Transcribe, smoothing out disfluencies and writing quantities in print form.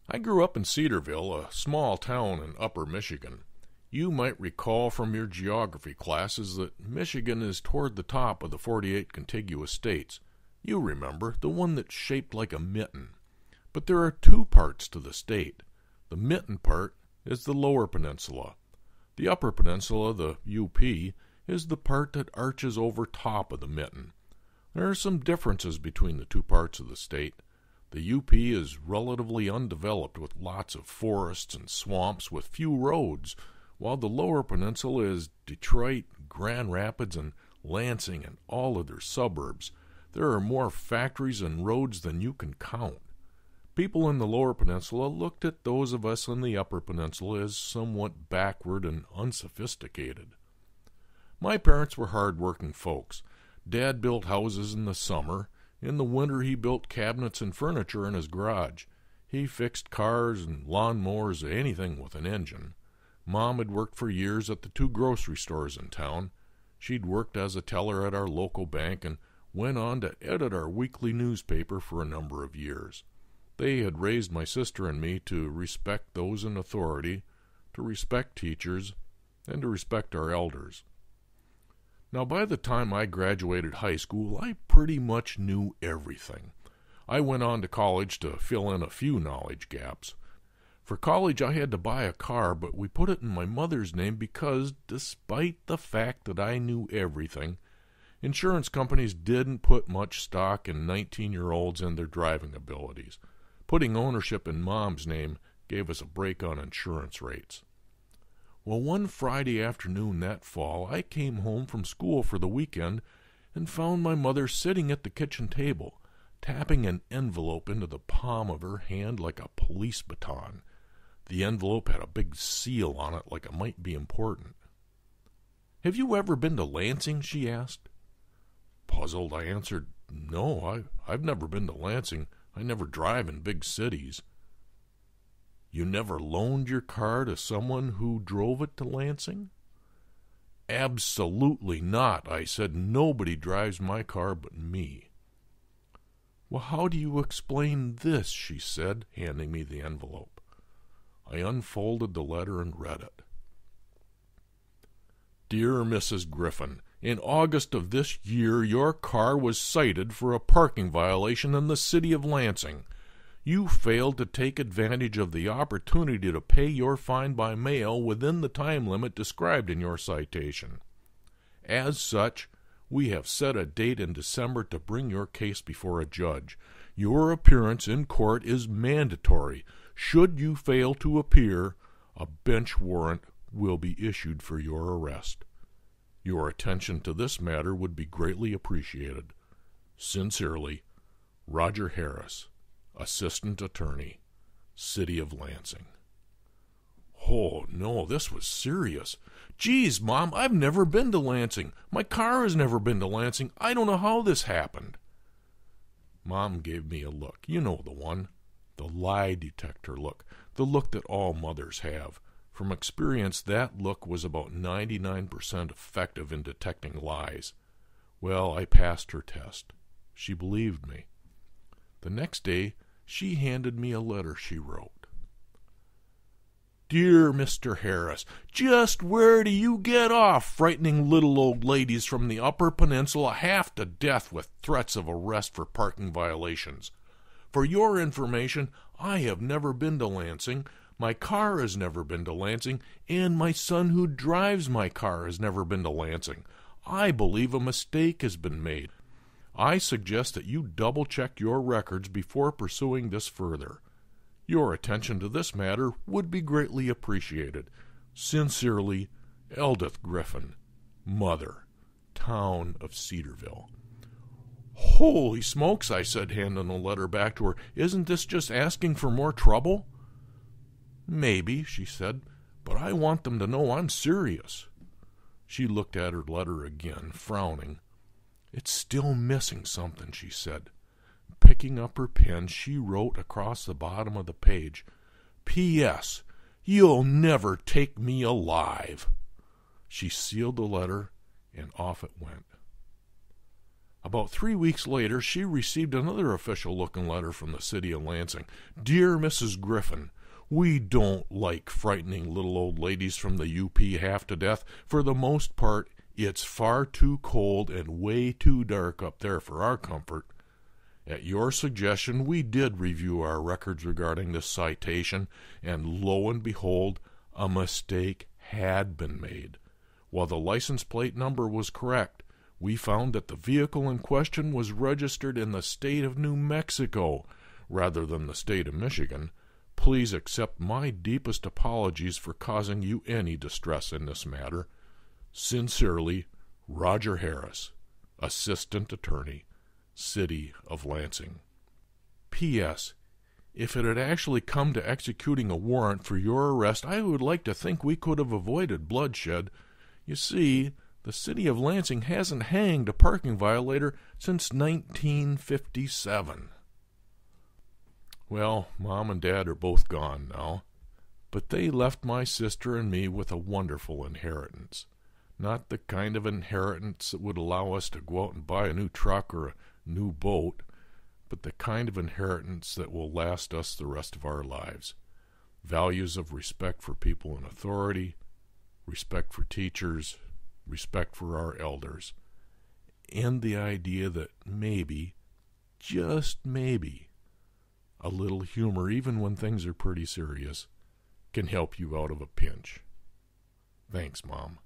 I grew up in Cedarville, a small town in upper Michigan. You might recall from your geography classes that Michigan is toward the top of the 48 contiguous states. You remember, the one that's shaped like a mitten. But there are two parts to the state. The mitten part is the lower peninsula. The upper peninsula, the UP, is the part that arches over top of the mitten. There are some differences between the two parts of the state. The UP is relatively undeveloped with lots of forests and swamps with few roads, while the lower peninsula is Detroit, Grand Rapids, and Lansing and all of their suburbs. There are more factories and roads than you can count. People in the lower peninsula looked at those of us in the upper peninsula as somewhat backward and unsophisticated. My parents were hard-working folks. Dad built houses in the summer. In the winter he built cabinets and furniture in his garage. He fixed cars and lawnmowers, anything with an engine. Mom had worked for years at the two grocery stores in town. She'd worked as a teller at our local bank and went on to edit our weekly newspaper for a number of years. They had raised my sister and me to respect those in authority, to respect teachers, and to respect our elders. Now, by the time I graduated high school, I pretty much knew everything. I went on to college to fill in a few knowledge gaps. For college, I had to buy a car, but we put it in my mother's name because, despite the fact that I knew everything, insurance companies didn't put much stock in 19-year-olds and their driving abilities. Putting ownership in Mom's name gave us a break on insurance rates. Well, one Friday afternoon that fall, I came home from school for the weekend and found my mother sitting at the kitchen table, tapping an envelope into the palm of her hand like a police baton. The envelope had a big seal on it like it might be important. "Have you ever been to Lansing?" she asked. Puzzled, I answered, "No, I've never been to Lansing. I never drive in big cities." "You never loaned your car to someone who drove it to Lansing?" "Absolutely not," I said. "Nobody drives my car but me." "Well, how do you explain this?" she said, handing me the envelope. I unfolded the letter and read it. "Dear Mrs. Griffin, in August of this year your car was cited for a parking violation in the city of Lansing. You failed to take advantage of the opportunity to pay your fine by mail within the time limit described in your citation. As such, we have set a date in December to bring your case before a judge. Your appearance in court is mandatory. Should you fail to appear, a bench warrant will be issued for your arrest. Your attention to this matter would be greatly appreciated. Sincerely, Roger Harris, Assistant Attorney, City of Lansing." Oh, no, this was serious. "Geez, Mom, I've never been to Lansing. My car has never been to Lansing. I don't know how this happened." Mom gave me a look. You know the one. The lie detector look. The look that all mothers have. From experience, that look was about 99% effective in detecting lies. Well, I passed her test. She believed me. The next day, she handed me a letter she wrote. "Dear Mr. Harris, just where do you get off frightening little old ladies from the Upper Peninsula half to death with threats of arrest for parking violations? For your information, I have never been to Lansing, my car has never been to Lansing, and my son who drives my car has never been to Lansing. I believe a mistake has been made. I suggest that you double-check your records before pursuing this further. Your attention to this matter would be greatly appreciated. Sincerely, Eldith Griffin, Mother, Town of Cedarville." "Holy smokes," I said, handing the letter back to her. "Isn't this just asking for more trouble?" "Maybe," she said, "but I want them to know I'm serious." She looked at her letter again, frowning. "It's still missing something," she said. Picking up her pen, she wrote across the bottom of the page, "P.S. You'll never take me alive." She sealed the letter, and off it went. About 3 weeks later, she received another official-looking letter from the city of Lansing. Dear Mrs. Griffin, we don't like frightening little old ladies from the UP half to death. For the most part, it's far too cold and way too dark up there for our comfort. At your suggestion, we did review our records regarding this citation, and lo and behold, a mistake had been made. While the license plate number was correct, we found that the vehicle in question was registered in the state of New Mexico rather than the state of Michigan. Please accept my deepest apologies for causing you any distress in this matter. Sincerely, Roger Harris, Assistant Attorney, City of Lansing. P.S. If it had actually come to executing a warrant for your arrest, I would like to think we could have avoided bloodshed. You see, the City of Lansing hasn't hanged a parking violator since 1957. Well, Mom and Dad are both gone now, but they left my sister and me with a wonderful inheritance. Not the kind of inheritance that would allow us to go out and buy a new truck or a new boat, but the kind of inheritance that will last us the rest of our lives. Values of respect for people in authority, respect for teachers, respect for our elders, and the idea that maybe, just maybe, a little humor, even when things are pretty serious, can help you out of a pinch. Thanks, Mom.